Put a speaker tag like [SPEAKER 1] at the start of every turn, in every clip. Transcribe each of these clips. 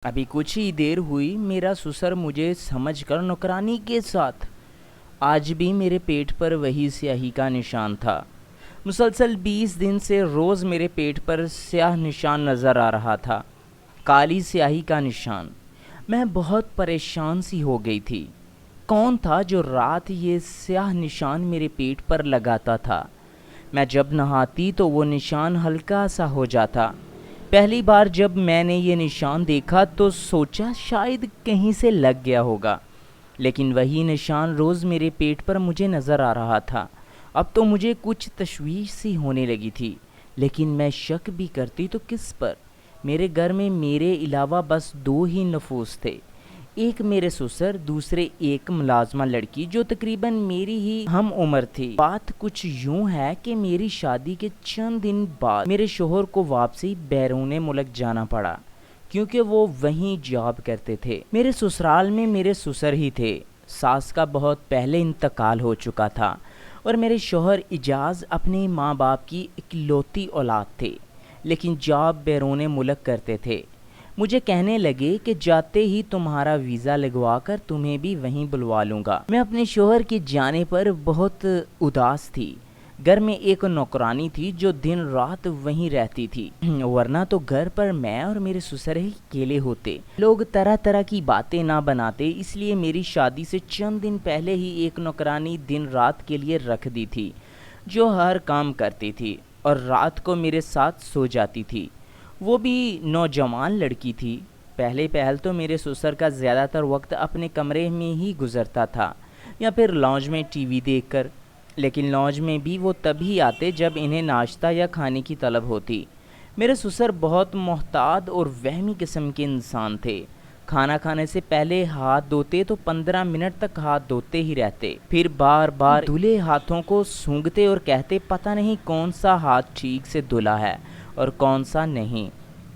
[SPEAKER 1] ابھی کچھ ہی دیر ہوئی میرا سسر مجھے سمجھ کر نوکرانی کے ساتھ آج بھی میرے پیٹ پر وہی سیاہی کا نشان تھا۔ مسلسل 20 دن سے روز میرے پیٹ پر سیاہ نشان نظر آ رہا تھا، کالی سیاہی کا نشان۔ میں بہت پریشان سی ہو گئی تھی۔ کون تھا جو رات یہ سیاہ نشان میرے پیٹ پر لگاتا تھا؟ میں جب نہاتی تو وہ نشان ہلکا سا ہو جاتا۔ پہلی بار جب میں نے یہ نشان دیکھا تو سوچا شاید کہیں سے لگ گیا ہوگا، لیکن وہی نشان روز میرے پیٹ پر مجھے نظر آ رہا تھا۔ اب تو مجھے کچھ تشویش سی ہونے لگی تھی، لیکن میں شک بھی کرتی تو کس پر؟ میرے گھر میں میرے علاوہ بس 2 ہی نفوس تھے، ایک میرے سسر، دوسرے ایک ملازمہ لڑکی جو تقریباً میری ہی ہم عمر تھی۔ بات کچھ یوں ہے کہ میری شادی کے چند دن بعد میرے شوہر کو واپسی بیرون ملک جانا پڑا، کیونکہ وہ وہیں جاب کرتے تھے۔ میرے سسرال میں میرے سسر ہی تھے۔ ساس کا بہت پہلے انتقال ہو چکا تھا اور میرے شوہر اجاز اپنے ماں باپ کی اکلوتی اولاد تھے، لیکن جاب بیرون ملک کرتے تھے۔ مجھے کہنے لگے کہ جاتے ہی تمہارا ویزا لگوا کر تمہیں بھی وہیں بلوا لوں گا۔ میں اپنے شوہر کے جانے پر بہت اداس تھی۔ گھر میں ایک نوکرانی تھی جو دن رات وہیں رہتی تھی، ورنہ تو گھر پر میں اور میرے سسر ہی اکیلے ہوتے۔ لوگ طرح طرح کی باتیں نہ بناتے، اس لیے میری شادی سے چند دن پہلے ہی ایک نوکرانی دن رات کے لیے رکھ دی تھی، جو ہر کام کرتی تھی اور رات کو میرے ساتھ سو جاتی تھی۔ وہ بھی نوجوان لڑکی تھی۔ پہل تو میرے سسر کا زیادہ تر وقت اپنے کمرے میں ہی گزرتا تھا یا پھر لاؤنج میں ٹی وی دیکھ کر، لیکن لاؤنج میں بھی وہ تبھی آتے جب انہیں ناشتہ یا کھانے کی طلب ہوتی۔ میرے سسر بہت محتاط اور وہمی قسم کے انسان تھے۔ کھانا کھانے سے پہلے ہاتھ دھوتے تو 15 منٹ تک ہاتھ دھوتے ہی رہتے، پھر بار بار دھلے ہاتھوں کو سونگھتے اور کہتے پتہ نہیں کون سا ہاتھ ٹھیک سے دھلا ہے اور کون سا نہیں۔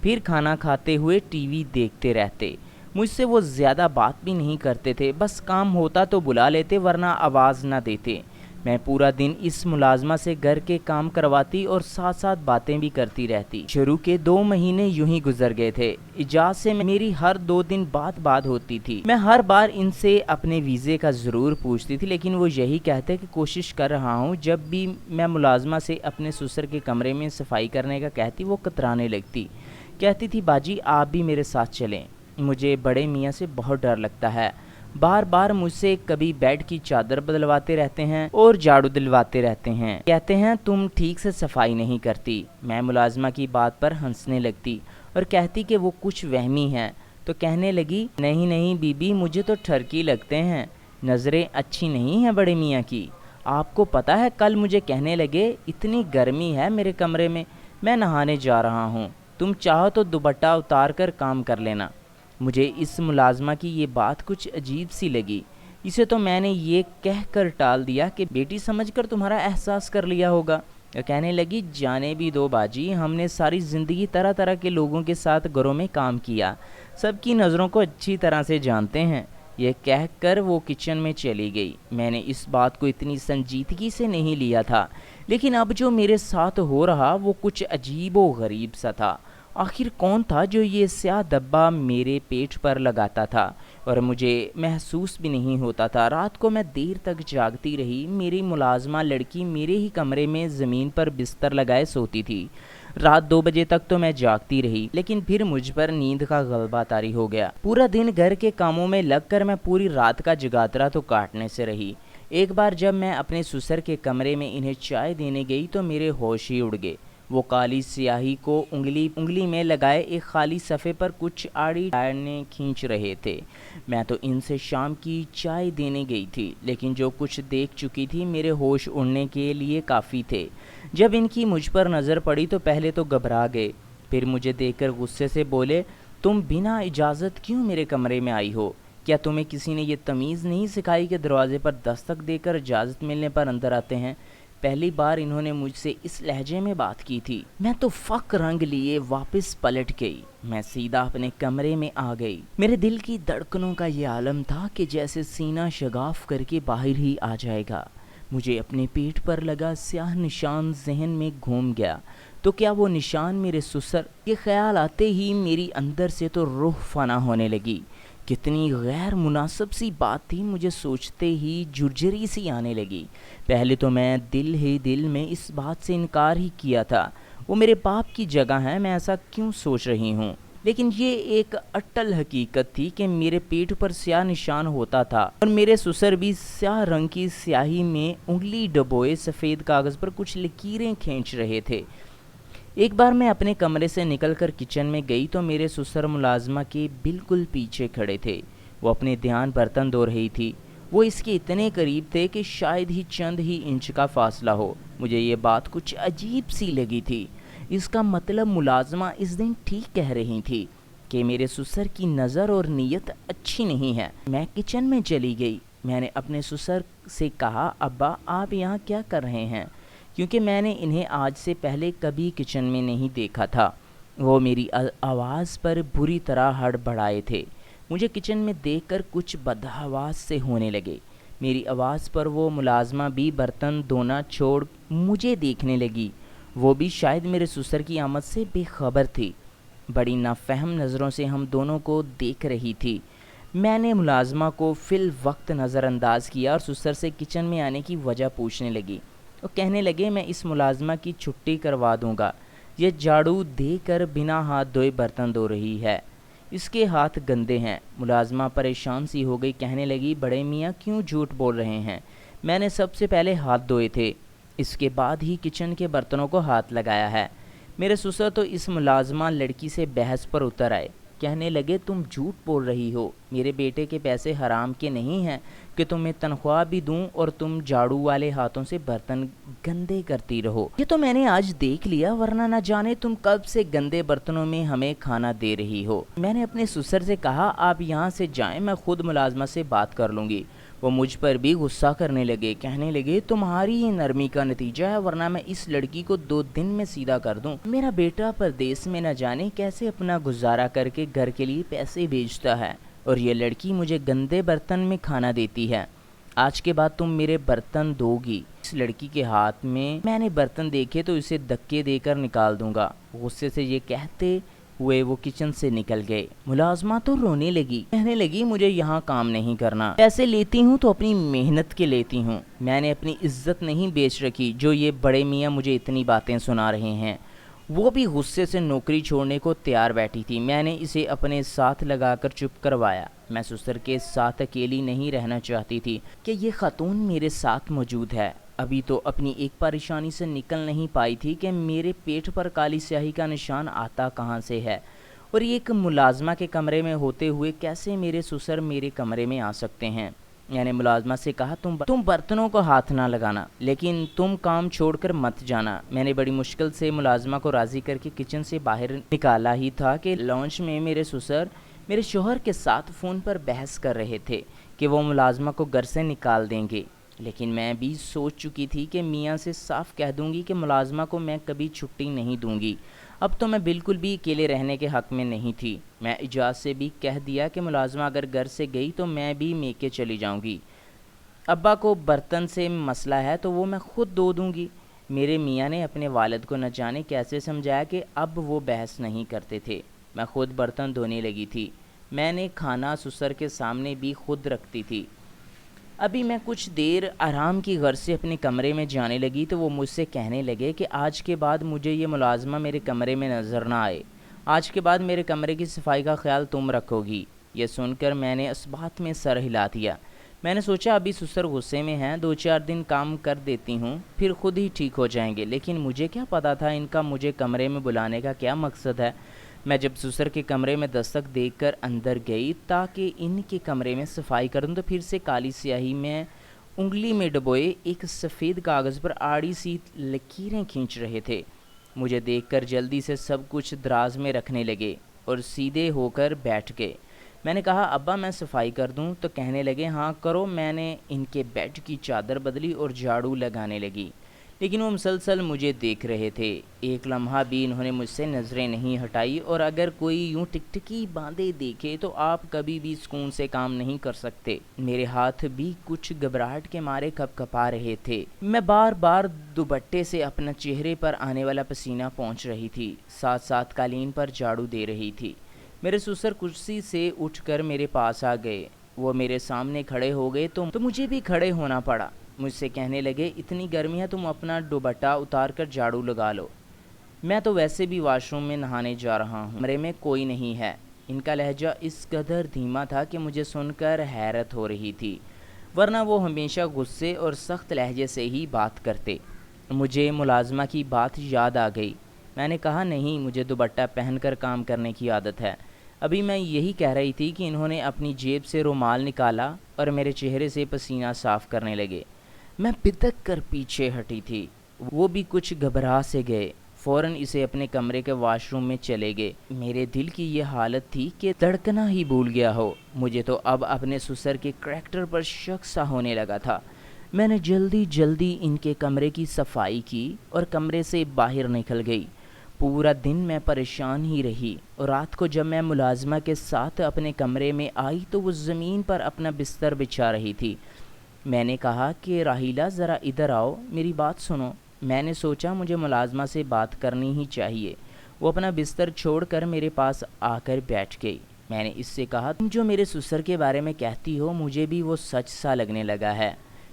[SPEAKER 1] پھر کھانا کھاتے ہوئے ٹی وی دیکھتے رہتے۔ مجھ سے وہ زیادہ بات بھی نہیں کرتے تھے، بس کام ہوتا تو بلا لیتے ورنہ آواز نہ دیتے۔ میں پورا دن اس ملازمہ سے گھر کے کام کرواتی اور ساتھ ساتھ باتیں بھی کرتی رہتی۔ شروع کے 2 مہینے یوں ہی گزر گئے تھے۔ اجاز سے میری ہر 2 دن بات ہوتی تھی۔ میں ہر بار ان سے اپنے ویزے کا ضرور پوچھتی تھی، لیکن وہ یہی کہتے کہ کوشش کر رہا ہوں۔ جب بھی میں ملازمہ سے اپنے سسر کے کمرے میں صفائی کرنے کا کہتی، وہ کترانے لگتی، کہتی تھی باجی آپ بھی میرے ساتھ چلیں، مجھے بڑے میاں سے بہت ڈر لگتا ہے، بار بار مجھ سے کبھی بیڈ کی چادر بدلواتے رہتے ہیں اور جھاڑو دلواتے رہتے ہیں، کہتے ہیں تم ٹھیک سے صفائی نہیں کرتی۔ میں ملازمہ کی بات پر ہنسنے لگتی اور کہتی کہ وہ کچھ وہمی ہیں، تو کہنے لگی نہیں بی بی مجھے تو ٹھرکی لگتے ہیں، نظریں اچھی نہیں ہیں بڑے میاں کی۔ آپ کو پتہ ہے کل مجھے کہنے لگے اتنی گرمی ہے میرے کمرے میں نہانے جا رہا ہوں، تم چاہو تو دوپٹہ اتار کر کام کر لینا۔ مجھے اس ملازمہ کی یہ بات کچھ عجیب سی لگی۔ اسے تو میں نے یہ کہہ کر ٹال دیا کہ بیٹی سمجھ کر تمہارا احساس کر لیا ہوگا۔ کہنے لگی جانے بھی دو باجی، ہم نے ساری زندگی طرح طرح کے لوگوں کے ساتھ گھروں میں کام کیا، سب کی نظروں کو اچھی طرح سے جانتے ہیں۔ یہ کہہ کر وہ کچن میں چلی گئی۔ میں نے اس بات کو اتنی سنجیدگی سے نہیں لیا تھا، لیکن اب جو میرے ساتھ ہو رہا وہ کچھ عجیب و غریب سا تھا۔ آخر کون تھا جو یہ سیاہ دبا میرے پیٹ پر لگاتا تھا اور مجھے محسوس بھی نہیں ہوتا تھا؟ رات کو میں دیر تک جاگتی رہی۔ میری ملازمہ لڑکی میرے ہی کمرے میں زمین پر بستر لگائے سوتی تھی۔ رات 2 بجے تک تو میں جاگتی رہی، لیکن پھر مجھ پر نیند کا غلبہ طاری ہو گیا۔ پورا دن گھر کے کاموں میں لگ کر میں پوری رات کا جگاترا تو کاٹنے سے رہی۔ ایک بار جب میں اپنے سسر کے کمرے میں انہیں چائے دینے گئی تو میرے ہوش ہی اڑ گئے۔ وہ کالی سیاہی کو انگلی میں لگائے ایک خالی صفحے پر کچھ آڑی ڈائرنے کھینچ رہے تھے۔ میں تو ان سے شام کی چائے دینے گئی تھی، لیکن جو کچھ دیکھ چکی تھی میرے ہوش اڑنے کے لیے کافی تھے۔ جب ان کی مجھ پر نظر پڑی تو پہلے تو گھبرا گئے، پھر مجھے دیکھ کر غصے سے بولے تم بنا اجازت کیوں میرے کمرے میں آئی ہو؟ کیا تمہیں کسی نے یہ تمیز نہیں سکھائی کہ دروازے پر دستک دے کر اجازت ملنے پر اندر آتے ہیں؟ پہلی بار انہوں نے مجھ سے اس لہجے میں بات کی تھی۔ میں تو فک رنگ لیے واپس پلٹ گئی۔ میں سیدھا اپنے کمرے میں آ گئی۔ میرے دل کی دھڑکنوں کا یہ عالم تھا کہ جیسے سینہ شگاف کر کے باہر ہی آ جائے گا۔ مجھے اپنے پیٹ پر لگا سیاہ نشان ذہن میں گھوم گیا۔ تو کیا وہ نشان میرے سسر؟ یہ خیال آتے ہی میری اندر سے تو روح فنا ہونے لگی۔ کتنی غیر مناسب سی بات تھی، مجھے سوچتے ہی جھرجھری سی آنے لگی۔ پہلے تو میں دل ہی دل میں اس بات سے انکار ہی کیا تھا، وہ میرے باپ کی جگہ ہے، میں ایسا کیوں سوچ رہی ہوں؟ لیکن یہ ایک اٹل حقیقت تھی کہ میرے پیٹ پر سیاہ نشان ہوتا تھا اور میرے سسر بھی سیاہ رنگ کی سیاہی میں انگلی ڈبوئے سفید کاغذ پر کچھ لکیریں کھینچ رہے تھے۔ ایک بار میں اپنے کمرے سے نکل کر کچن میں گئی تو میرے سسر ملازمہ کے بالکل پیچھے کھڑے تھے۔ وہ اپنے دھیان برتن دھو رہی تھی۔ وہ اس کے اتنے قریب تھے کہ شاید ہی چند ہی انچ کا فاصلہ ہو۔ مجھے یہ بات کچھ عجیب سی لگی تھی۔ اس کا مطلب ملازمہ اس دن ٹھیک کہہ رہی تھی کہ میرے سسر کی نظر اور نیت اچھی نہیں ہے۔ میں کچن میں چلی گئی۔ میں نے اپنے سسر سے کہا، ابا آپ یہاں کیا کر رہے ہیں؟ کیونکہ میں نے انہیں آج سے پہلے کبھی کچن میں نہیں دیکھا تھا۔ وہ میری آواز پر بری طرح ہڑبڑائے تھے۔ مجھے کچن میں دیکھ کر کچھ بدحواس سے ہونے لگے۔ میری آواز پر وہ ملازمہ بھی برتن دھونا چھوڑ مجھے دیکھنے لگی۔ وہ بھی شاید میرے سسر کی آمد سے بے خبر تھی۔ بڑی نافہم نظروں سے ہم دونوں کو دیکھ رہی تھی۔ میں نے ملازمہ کو فی الوقت نظر انداز کیا اور سسر سے کچن میں آنے کی وجہ پوچھنے لگی۔ وہ کہنے لگے، میں اس ملازمہ کی چھٹی کروا دوں گا، یہ جھاڑو دے کر بنا ہاتھ دھوئے برتن دھو رہی ہے، اس کے ہاتھ گندے ہیں۔ ملازمہ پریشان سی ہو گئی، کہنے لگی، بڑے میاں کیوں جھوٹ بول رہے ہیں؟ میں نے سب سے پہلے ہاتھ دھوئے تھے، اس کے بعد ہی کچن کے برتنوں کو ہاتھ لگایا ہے۔ میرے سسر تو اس ملازمہ لڑکی سے بحث پر اتر آئے، کہنے لگے، تم جھوٹ بول رہی ہو، میرے بیٹے کے پیسے حرام کے نہیں ہیں کہ تمہیں تنخواہ بھی دوں اور تم جھاڑو والے ہاتھوں سے برتن گندے کرتی رہو۔ یہ تو میں نے آج دیکھ لیا، ورنہ نہ جانے تم کب سے گندے برتنوں میں ہمیں کھانا دے رہی ہو۔ میں نے اپنے سسر سے کہا، آپ یہاں سے جائیں، میں خود ملازمہ سے بات کر لوں گی۔ وہ مجھ پر بھی غصہ کرنے لگے، کہنے لگے، تمہاری ہی نرمی کا نتیجہ ہے، ورنہ میں اس لڑکی کو 2 دن میں سیدھا کر دوں۔ میرا بیٹا پردیس میں نہ جانے کیسے اپنا گزارا کر کے گھر کے لیے پیسے بھیجتا ہے، اور یہ لڑکی مجھے گندے برتن میں کھانا دیتی ہے۔ آج کے بعد تم میرے برتن دھو گی۔ اس لڑکی کے ہاتھ میں نے برتن دیکھے تو اسے دھکے دے کر نکال دوں گا۔ غصے سے یہ کہتے ہوئے وہ کچن سے نکل گئے۔ ملازمہ تو رونے لگی، کہنے لگی، مجھے یہاں کام نہیں کرنا، پیسے لیتی ہوں تو اپنی محنت کے لیتی ہوں، میں نے اپنی عزت نہیں بیچ رکھی جو یہ بڑے میاں مجھے اتنی باتیں سنا رہے ہیں۔ وہ بھی غصے سے نوکری چھوڑنے کو تیار بیٹھی تھی۔ میں نے اسے اپنے ساتھ لگا کر چپ کروایا۔ میں سسر کے ساتھ اکیلی نہیں رہنا چاہتی تھی کہ یہ خاتون میرے ساتھ موجود ہے۔ ابھی تو اپنی ایک پریشانی سے نکل نہیں پائی تھی کہ میرے پیٹ پر کالی سیاہی کا نشان آتا کہاں سے ہے، اور ایک ملازمہ کے کمرے میں ہوتے ہوئے کیسے میرے سسر میرے کمرے میں آ سکتے ہیں۔ میں نے ملازمہ سے کہا، تم برتنوں کو ہاتھ نہ لگانا، لیکن تم کام چھوڑ کر مت جانا۔ میں نے بڑی مشکل سے ملازمہ کو راضی کر کے کچن سے باہر نکالا ہی تھا کہ لانچ میں میرے سسر میرے شوہر کے ساتھ فون پر بحث کر رہے تھے کہ وہ ملازمہ کو گھر سے نکال دیں گے، لیکن میں بھی سوچ چکی تھی کہ میاں سے صاف کہہ دوں گی کہ ملازمہ کو میں کبھی چھٹی نہیں دوں گی۔ اب تو میں بالکل بھی اکیلے رہنے کے حق میں نہیں تھی۔ میں اجاز سے بھی کہہ دیا کہ ملازمہ اگر گھر سے گئی تو میں بھی میکے چلی جاؤں گی۔ ابا کو برتن سے مسئلہ ہے تو وہ میں خود دھو دوں گی۔ میرے میاں نے اپنے والد کو نہ جانے کیسے سمجھایا کہ اب وہ بحث نہیں کرتے تھے۔ میں خود برتن دھونے لگی تھی۔ میں نے کھانا سسر کے سامنے بھی خود رکھتی تھی۔ ابھی میں کچھ دیر آرام کی غرض سے اپنے کمرے میں جانے لگی تو وہ مجھ سے کہنے لگے کہ آج کے بعد مجھے یہ ملازمہ میرے کمرے میں نظر نہ آئے۔ آج کے بعد میرے کمرے کی صفائی کا خیال تم رکھو گی۔ یہ سن کر میں نے اس بات میں سر ہلا دیا۔ میں نے سوچا ابھی سسر غصے میں ہیں، 2-4 دن کام کر دیتی ہوں، پھر خود ہی ٹھیک ہو جائیں گے، لیکن مجھے کیا پتا تھا ان کا مجھے کمرے میں بلانے کا کیا مقصد ہے۔ میں جب سسر کے کمرے میں دستک دے کر اندر گئی تاکہ ان کے کمرے میں صفائی کروں تو پھر سے کالی سیاہی میں انگلی میں ڈبوئے ایک سفید کاغذ پر آڑی سی لکیریں کھینچ رہے تھے۔ مجھے دیکھ کر جلدی سے سب کچھ دراز میں رکھنے لگے اور سیدھے ہو کر بیٹھ گئے۔ میں نے کہا، ابا میں صفائی کر دوں؟ تو کہنے لگے، ہاں کرو۔ میں نے ان کے بیڈ کی چادر بدلی اور جھاڑو لگانے لگی، لیکن وہ مسلسل مجھے دیکھ رہے تھے۔ ایک لمحہ بھی انہوں نے مجھ سے نظریں نہیں ہٹائی، اور اگر کوئی یوں ٹکٹکی باندھے دیکھے تو آپ کبھی بھی سکون سے کام نہیں کر سکتے۔ میرے ہاتھ بھی کچھ گھبراہٹ کے مارے کپ کپا رہے تھے۔ میں بار بار دوپٹے سے اپنا چہرے پر آنے والا پسینہ پونچھ رہی تھی، ساتھ ساتھ قالین پر جھاڑو دے رہی تھی۔ میرے سسر کرسی سے اٹھ کر میرے پاس آ گئے۔ وہ میرے سامنے کھڑے ہو گئے تو مجھے بھی کھڑے ہونا پڑا۔ مجھ سے کہنے لگے، اتنی گرمی ہے، تم اپنا دوپٹہ اتار کر جھاڑو لگا لو، میں تو ویسے بھی واش روم میں نہانے جا رہا ہوں، کمرے میں کوئی نہیں ہے۔ ان کا لہجہ اس قدر دھیما تھا کہ مجھے سن کر حیرت ہو رہی تھی، ورنہ وہ ہمیشہ غصے اور سخت لہجے سے ہی بات کرتے۔ مجھے ملازمہ کی بات یاد آ گئی۔ میں نے کہا، نہیں، مجھے دوپٹہ پہن کر کام کرنے کی عادت ہے۔ ابھی میں یہی کہہ رہی تھی کہ انہوں نے اپنی جیب سے رومال نکالا اور میرے چہرے سے پسینہ صاف کرنے لگے۔ میں پتک کر پیچھے ہٹی تھی۔ وہ بھی کچھ گھبرا سے گئے، فوراً اسے اپنے کمرے کے واش روم میں چلے گئے۔ میرے دل کی یہ حالت تھی کہ دھڑکنا ہی بھول گیا ہو۔ مجھے تو اب اپنے سسر کے کریکٹر پر شک سا ہونے لگا تھا۔ میں نے جلدی ان کے کمرے کی صفائی کی اور کمرے سے باہر نکل گئی۔ پورا دن میں پریشان ہی رہی، اور رات کو جب میں ملازمہ کے ساتھ اپنے کمرے میں آئی تو وہ زمین پر اپنا بستر بچھا رہی تھی۔ میں نے کہا کہ راحیلہ، ذرا ادھر آؤ، میری بات سنو۔ میں نے سوچا مجھے ملازمہ سے بات کرنی ہی چاہیے۔ وہ اپنا بستر چھوڑ کر میرے پاس آ کر بیٹھ گئی۔ میں نے اس سے کہا، تم جو میرے سسر کے بارے میں کہتی ہو مجھے بھی وہ سچ سا لگنے لگا ہے۔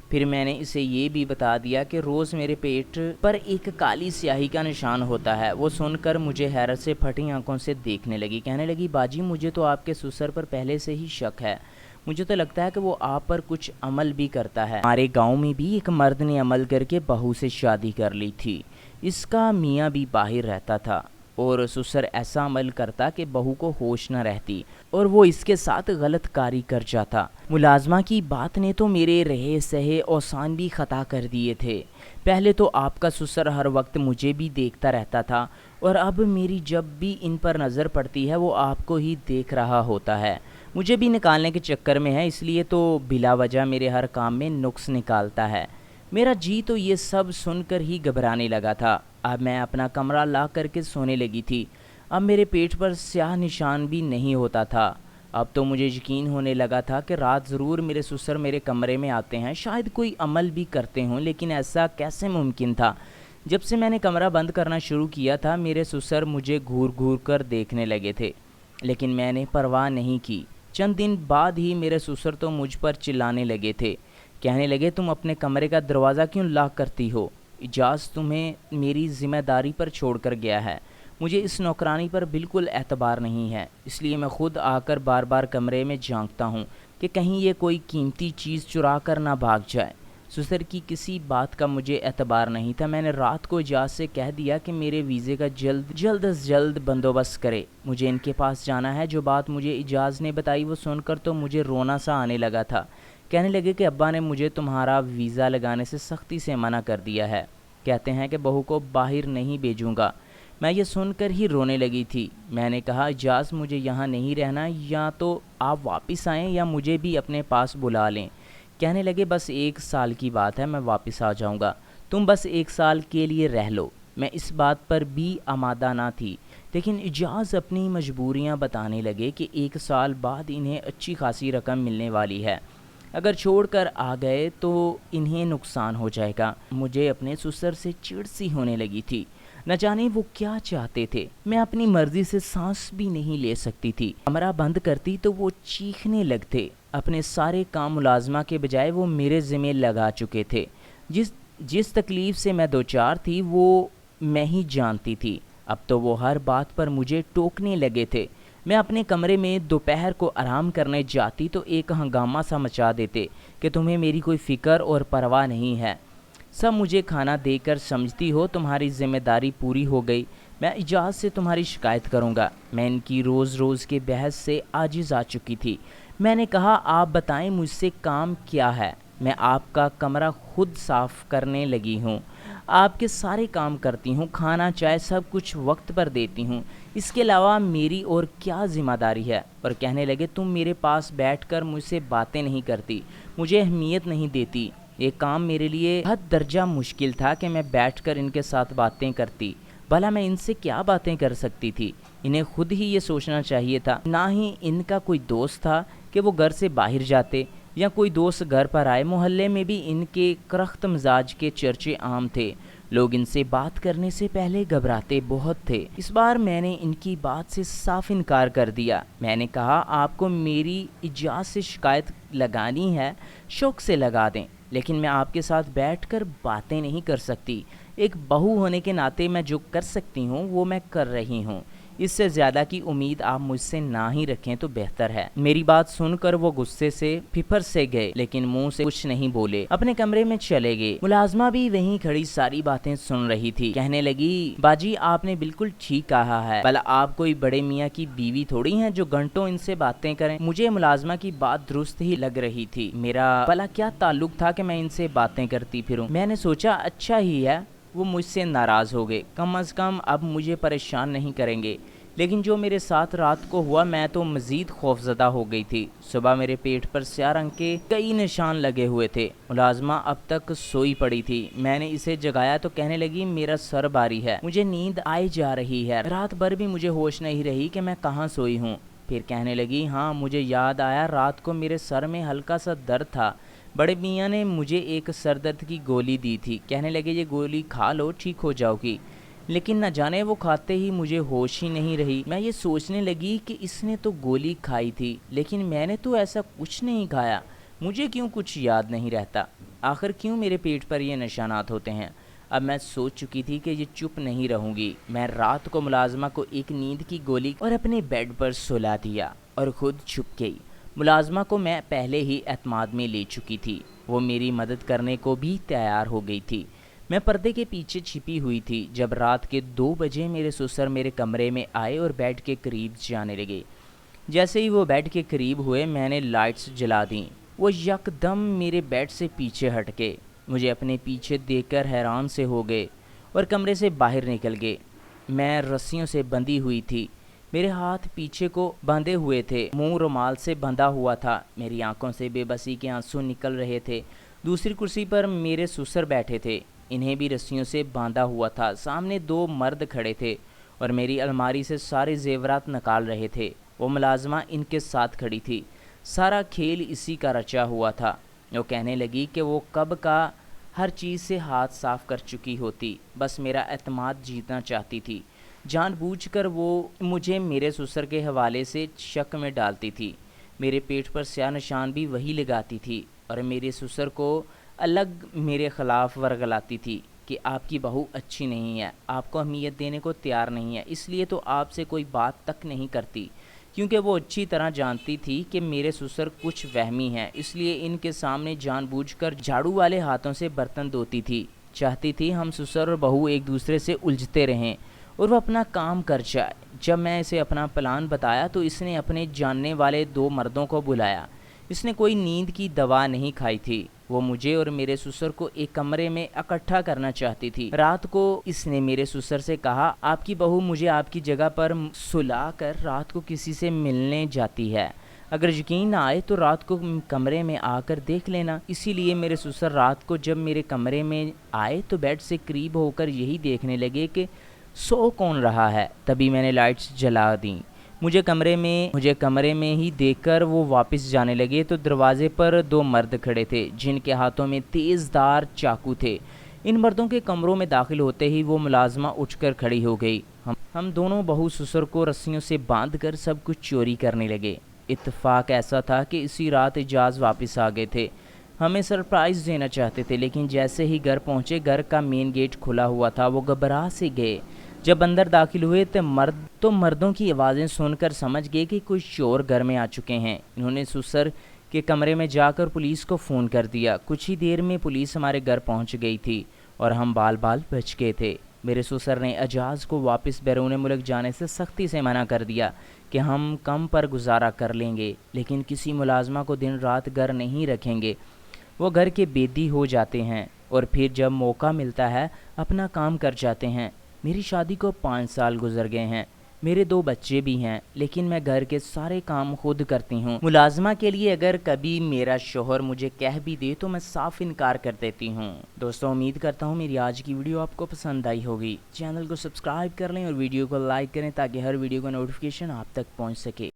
[SPEAKER 1] پھر میں نے اسے یہ بھی بتا دیا کہ روز میرے پیٹ پر ایک کالی سیاہی کا نشان ہوتا ہے۔ وہ سن کر مجھے حیرت سے پھٹی آنکھوں سے دیکھنے لگی، کہنے لگی، باجی، مجھے تو آپ کے سسر پر پہلے سے ہی شک ہے۔ مجھے تو لگتا ہے کہ وہ آپ پر کچھ عمل بھی کرتا ہے۔ ہمارے گاؤں میں بھی ایک مرد نے عمل کر کے بہو سے شادی کر لی تھی۔ اس کا میاں بھی باہر رہتا تھا، اور سسر ایسا عمل کرتا کہ بہو کو ہوش نہ رہتی اور وہ اس کے ساتھ غلط کاری کر جاتا۔ ملازمہ کی بات نے تو میرے رہے سہے اوسان بھی خطا کر دیے تھے۔ پہلے تو آپ کا سسر ہر وقت مجھے بھی دیکھتا رہتا تھا، اور اب میری جب بھی ان پر نظر پڑتی ہے وہ آپ کو ہی دیکھ رہا ہوتا ہے۔ مجھے بھی نکالنے کے چکر میں ہے، اس لیے تو بلا وجہ میرے ہر کام میں نقص نکالتا ہے۔ میرا جی تو یہ سب سن کر ہی گھبرانے لگا تھا۔ اب میں اپنا کمرہ لا کر کے سونے لگی تھی۔ اب میرے پیٹ پر سیاہ نشان بھی نہیں ہوتا تھا۔ اب تو مجھے یقین ہونے لگا تھا کہ رات ضرور میرے سسر میرے کمرے میں آتے ہیں، شاید کوئی عمل بھی کرتے ہوں، لیکن ایسا کیسے ممکن تھا؟ جب سے میں نے کمرہ بند کرنا شروع کیا تھا میرے سسر مجھے گھور گھور کر دیکھنے لگے تھے، لیکن میں نے پرواہ نہیں کی۔ چند دن بعد ہی میرے سسر تو مجھ پر چلانے لگے تھے، کہنے لگے، تم اپنے کمرے کا دروازہ کیوں لاک کرتی ہو؟ اجاز تمہیں میری ذمہ داری پر چھوڑ کر گیا ہے۔ مجھے اس نوکرانی پر بالکل اعتبار نہیں ہے، اس لیے میں خود آ کر بار بار کمرے میں جھانکتا ہوں کہ کہیں یہ کوئی قیمتی چیز چرا کر نہ بھاگ جائے۔ سسر کی کسی بات کا مجھے اعتبار نہیں تھا۔ میں نے رات کو اجاز سے کہہ دیا کہ میرے ویزے کا جلد از جلد بندوبست کرے، مجھے ان کے پاس جانا ہے۔ جو بات مجھے اجاز نے بتائی وہ سن کر تو مجھے رونا سا آنے لگا تھا۔ کہنے لگے کہ ابا نے مجھے تمہارا ویزا لگانے سے سختی سے منع کر دیا ہے، کہتے ہیں کہ بہو کو باہر نہیں بھیجوں گا۔ میں یہ سن کر ہی رونے لگی تھی۔ میں نے کہا، اجاز، مجھے یہاں نہیں رہنا، یا تو آپ واپس آئیں یا مجھے بھی اپنے پاس بلا لیں۔ کہنے لگے، بس 1 سال کی بات ہے، میں واپس آ جاؤں گا، تم بس 1 سال کے لیے رہ لو۔ میں اس بات پر بھی آمادہ نہ تھی، لیکن اجاز اپنی مجبوریاں بتانے لگے کہ 1 سال بعد انہیں اچھی خاصی رقم ملنے والی ہے، اگر چھوڑ کر آ گئے تو انہیں نقصان ہو جائے گا۔ مجھے اپنے سسر سے چڑ سی ہونے لگی تھی، نہ جانے وہ کیا چاہتے تھے۔ میں اپنی مرضی سے سانس بھی نہیں لے سکتی تھی۔ کمرہ بند کرتی تو وہ چیخنے لگتے۔ اپنے سارے کام ملازمہ کے بجائے وہ میرے ذمہ لگا چکے تھے۔ جس تکلیف سے میں دوچار تھی وہ میں ہی جانتی تھی۔ اب تو وہ ہر بات پر مجھے ٹوکنے لگے تھے۔ میں اپنے کمرے میں دوپہر کو آرام کرنے جاتی تو ایک ہنگامہ سا مچا دیتے کہ تمہیں میری کوئی فکر اور پرواہ نہیں ہے، سب مجھے کھانا دے کر سمجھتی ہو، تمہاری ذمہ داری پوری ہو گئی، میں اجاز سے تمہاری شکایت کروں گا۔ میں ان کی روز کے بحث سے عاجز آ چکی تھی۔ میں نے کہا، آپ بتائیں مجھ سے کام کیا ہے؟ میں آپ کا کمرہ خود صاف کرنے لگی ہوں، آپ کے سارے کام کرتی ہوں، کھانا چائے سب کچھ وقت پر دیتی ہوں، اس کے علاوہ میری اور کیا ذمہ داری ہے؟ اور کہنے لگے، تم میرے پاس بیٹھ کر مجھ سے باتیں نہیں کرتی، مجھے اہمیت نہیں دیتی، یہ کام میرے لیے حد درجہ مشکل تھا کہ میں بیٹھ کر ان کے ساتھ باتیں کرتی۔ بھلا میں ان سے کیا باتیں کر سکتی تھی؟ انہیں خود ہی یہ سوچنا چاہیے تھا۔ نہ ہی ان کا کوئی دوست تھا کہ وہ گھر سے باہر جاتے یا کوئی دوست گھر پر آئے۔ محلے میں بھی ان کے کرخت مزاج کے چرچے عام تھے۔ لوگ ان سے بات کرنے سے پہلے گھبراتے بہت تھے۔ اس بار میں نے ان کی بات سے صاف انکار کر دیا۔ میں نے کہا آپ کو میری ایجاد سے شکایت لگانی ہے، شوق سے لگا دیں، لیکن میں آپ کے ساتھ بیٹھ کر باتیں نہیں کر سکتی۔ ایک بہو ہونے کے ناطے میں جو کر سکتی ہوں وہ میں کر رہی ہوں۔ اس سے زیادہ کی امید آپ مجھ سے نہ ہی رکھیں تو بہتر ہے۔ میری بات سن کر وہ غصے سے پھپھر سے گئے، لیکن منہ سے کچھ نہیں بولے، اپنے کمرے میں چلے گئے۔ ملازمہ بھی وہیں کھڑی ساری باتیں سن رہی تھی۔ کہنے لگی باجی آپ نے بالکل ٹھیک کہا ہے، بھلا آپ کوئی بڑے میاں کی بیوی تھوڑی ہیں جو گھنٹوں ان سے باتیں کریں۔ مجھے ملازمہ کی بات درست ہی لگ رہی تھی۔ میرا بھلا کیا تعلق تھا کہ میں ان سے باتیں کرتی پھروں؟ میں نے سوچا اچھا ہی ہے وہ مجھ سے ناراض ہو گئے، کم از کم اب مجھے پریشان نہیں کریں گے۔ لیکن جو میرے ساتھ رات کو ہوا میں تو مزید خوفزدہ ہو گئی تھی۔ صبح میرے پیٹ پر سیاہ رنگ کے کئی نشان لگے ہوئے تھے۔ ملازمہ اب تک سوئی پڑی تھی۔ میں نے اسے جگایا تو کہنے لگی میرا سر باری ہے، مجھے نیند آئی جا رہی ہے، رات بھر بھی مجھے ہوش نہیں رہی کہ میں کہاں سوئی ہوں۔ پھر کہنے لگی ہاں مجھے یاد آیا، رات کو میرے سر میں ہلکا سا درد تھا، بڑے میاں نے مجھے ایک سر درد کی گولی دی تھی، کہنے لگے یہ گولی کھا لو ٹھیک ہو جاؤ گی۔ لیکن نہ جانے وہ کھاتے ہی مجھے ہوش ہی نہیں رہی۔ میں یہ سوچنے لگی کہ اس نے تو گولی کھائی تھی، لیکن میں نے تو ایسا کچھ نہیں کھایا، مجھے کیوں کچھ یاد نہیں رہتا؟ آخر کیوں میرے پیٹ پر یہ نشانات ہوتے ہیں؟ اب میں سوچ چکی تھی کہ یہ چپ نہیں رہوں گی۔ میں رات کو ملازمہ کو ایک نیند کی گولی اور اپنے بیڈ پر سلا دیا اور خود چھپ گئی۔ ملازمہ کو میں پہلے ہی اعتماد میں لے چکی تھی، وہ میری مدد کرنے کو بھی تیار ہو گئی تھی۔ میں پردے کے پیچھے چھپی ہوئی تھی جب رات کے 2 بجے میرے سسر میرے کمرے میں آئے اور بیڈ کے قریب جانے لگے۔ جیسے ہی وہ بیڈ کے قریب ہوئے میں نے لائٹس جلا دیں۔ وہ یکدم میرے بیڈ سے پیچھے ہٹ کے مجھے اپنے پیچھے دیکھ کر حیران سے ہو گئے اور کمرے سے باہر نکل گئے۔ میں رسیوں سے بندھی ہوئی تھی، میرے ہاتھ پیچھے کو باندھے ہوئے تھے، منہ رومال سے بندھا ہوا تھا، میری آنکھوں سے بے بسی کے آنسو نکل رہے تھے۔ دوسری کرسی پر میرے سسر بیٹھے تھے، انہیں بھی رسیوں سے باندھا ہوا تھا۔ سامنے 2 مرد کھڑے تھے اور میری الماری سے سارے زیورات نکال رہے تھے۔ وہ ملازمہ ان کے ساتھ کھڑی تھی۔ سارا کھیل اسی کا رچا ہوا تھا۔ وہ کہنے لگی کہ وہ کب کا ہر چیز سے ہاتھ صاف کر چکی ہوتی، بس میرا اعتماد جیتنا چاہتی تھی۔ جان بوجھ کر وہ مجھے میرے سسر کے حوالے سے شک میں ڈالتی تھی۔ میرے پیٹ پر سیاہ نشان بھی وہی لگاتی تھی اور میرے سسر کو الگ میرے خلاف ورگلاتی تھی کہ آپ کی بہو اچھی نہیں ہے، آپ کو اہمیت دینے کو تیار نہیں ہے، اس لیے تو آپ سے کوئی بات تک نہیں کرتی۔ کیونکہ وہ اچھی طرح جانتی تھی کہ میرے سسر کچھ وہمی ہیں، اس لیے ان کے سامنے جان بوجھ کر جھاڑو والے ہاتھوں سے برتن دھوتی تھی۔ چاہتی تھی ہم سسر اور بہو ایک دوسرے سے الجھتے رہیں اور وہ اپنا کام کر جائے۔ جب میں اسے اپنا پلان بتایا تو اس نے اپنے جاننے والے 2 مردوں کو بلایا۔ اس نے کوئی نیند کی دوا نہیں کھائی تھی، وہ مجھے اور میرے سسر کو ایک کمرے میں اکٹھا کرنا چاہتی تھی۔ رات کو اس نے میرے سسر سے کہا آپ کی بہو مجھے آپ کی جگہ پر سلا کر رات کو کسی سے ملنے جاتی ہے، اگر یقین نہ آئے تو رات کو کمرے میں آ کر دیکھ لینا۔ اسی لیے میرے سسر رات کو جب میرے کمرے میں آئے تو بیڈ سے قریب ہو کر یہی دیکھنے لگے کہ سو کون رہا ہے۔ تبھی میں نے لائٹس جلا دیں۔ مجھے کمرے میں ہی دیکھ کر وہ واپس جانے لگے تو دروازے پر 2 مرد کھڑے تھے جن کے ہاتھوں میں تیز دھار چاقو تھے۔ ان مردوں کے کمروں میں داخل ہوتے ہی وہ ملازمہ اٹھ کر کھڑی ہو گئی۔ ہم دونوں بہو سسر کو رسیوں سے باندھ کر سب کچھ چوری کرنے لگے۔ اتفاق ایسا تھا کہ اسی رات اعجاز واپس آ گئے تھے، ہمیں سرپرائز دینا چاہتے تھے، لیکن جیسے ہی گھر پہنچے گھر کا مین گیٹ کھلا ہوا تھا، وہ گھبرا سے گئے۔ جب اندر داخل ہوئے تو مردوں کی آوازیں سن کر سمجھ گئے کہ کوئی چور گھر میں آ چکے ہیں۔ انہوں نے سسر کے کمرے میں جا کر پولیس کو فون کر دیا۔ کچھ ہی دیر میں پولیس ہمارے گھر پہنچ گئی تھی اور ہم بال بچ گئے تھے۔ میرے سسر نے اعجاز کو واپس بیرون ملک جانے سے سختی سے منع کر دیا کہ ہم کم پر گزارا کر لیں گے، لیکن کسی ملازمہ کو دن رات گھر نہیں رکھیں گے، وہ گھر کے بیدی ہو جاتے ہیں اور پھر جب موقع ملتا ہے اپنا کام کر جاتے ہیں۔ میری شادی کو 5 سال گزر گئے ہیں، میرے 2 بچے بھی ہیں، لیکن میں گھر کے سارے کام خود کرتی ہوں۔ ملازمہ کے لیے اگر کبھی میرا شوہر مجھے کہہ بھی دے تو میں صاف انکار کر دیتی ہوں۔ دوستو امید کرتا ہوں میری آج کی ویڈیو آپ کو پسند آئی ہوگی۔ چینل کو سبسکرائب کر لیں اور ویڈیو کو لائک کریں تاکہ ہر ویڈیو کا نوٹیفیکیشن آپ تک پہنچ سکے۔